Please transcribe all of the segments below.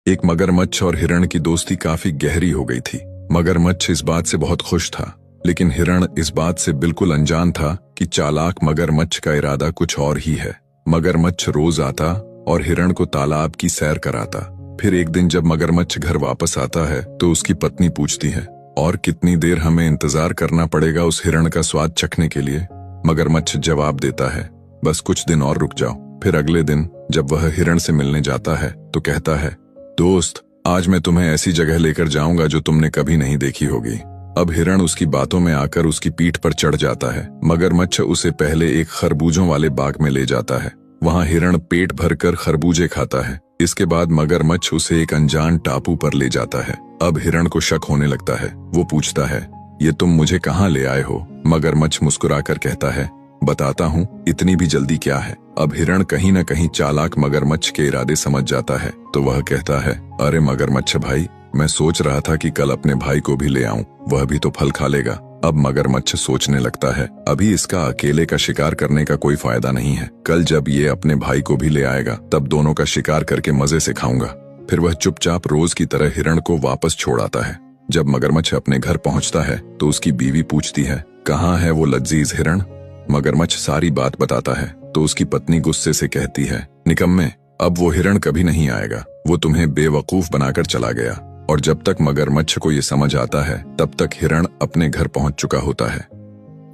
एक मगरमच्छ और हिरण की दोस्ती काफी गहरी हो गई थी। मगरमच्छ इस बात से बहुत खुश था, लेकिन हिरण इस बात से बिल्कुल अनजान था कि चालाक मगरमच्छ का इरादा कुछ और ही है। मगरमच्छ रोज आता और हिरण को तालाब की सैर कराता। फिर एक दिन जब मगरमच्छ घर वापस आता है तो उसकी पत्नी पूछती है, और कितनी देर हमें इंतजार करना पड़ेगा उस हिरण का स्वाद चखने के लिए? मगरमच्छ जवाब देता है, बस कुछ दिन और रुक जाओ। फिर अगले दिन जब वह हिरण से मिलने जाता है तो कहता है, दोस्त, आज मैं तुम्हें ऐसी जगह लेकर जाऊंगा जो तुमने कभी नहीं देखी होगी। अब हिरण उसकी बातों में आकर उसकी पीठ पर चढ़ जाता है। मगरमच्छ उसे पहले एक खरबूजों वाले बाग में ले जाता है। वहां हिरण पेट भरकर खरबूजे खाता है। इसके बाद मगरमच्छ उसे एक अनजान टापू पर ले जाता है। अब हिरण को शक होने लगता है। वो पूछता है, ये तुम मुझे कहाँ ले आए हो? मगरमच्छ मुस्कुराकर कहता है, बताता हूँ, इतनी भी जल्दी क्या है? अब हिरण कहीं न कहीं चालाक मगरमच्छ के इरादे समझ जाता है, तो वह कहता है, अरे मगरमच्छ भाई, मैं सोच रहा था कि कल अपने भाई को भी ले आऊं, वह भी तो फल खा लेगा। अब मगरमच्छ सोचने लगता है, अभी इसका अकेले का शिकार करने का कोई फायदा नहीं है। कल जब ये अपने भाई को भी ले आएगा तब दोनों का शिकार करके मजे से खाऊंगा। फिर वह चुपचाप रोज की तरह हिरण को वापस छोड़ आता है। जब मगरमच्छ अपने घर पहुंचता है तो उसकी बीवी पूछती है, कहाँ है वो लजीज हिरण? मगरमच्छ सारी बात बताता है तो उसकी पत्नी गुस्से से कहती है, निकम्मे, अब वो हिरण कभी नहीं आएगा, वो तुम्हें बेवकूफ बनाकर चला गया। और जब तक मगरमच्छ को ये समझ आता है तब तक हिरण अपने घर पहुंच चुका होता है।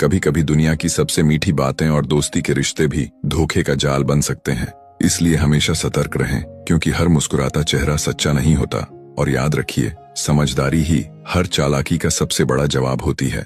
कभी कभी दुनिया की सबसे मीठी बातें और दोस्ती के रिश्ते भी धोखे का जाल बन सकते हैं। इसलिए हमेशा सतर्क रहें, क्योंकि हर मुस्कुराता चेहरा सच्चा नहीं होता। और याद रखिए, समझदारी ही हर चालाकी का सबसे बड़ा जवाब होती है।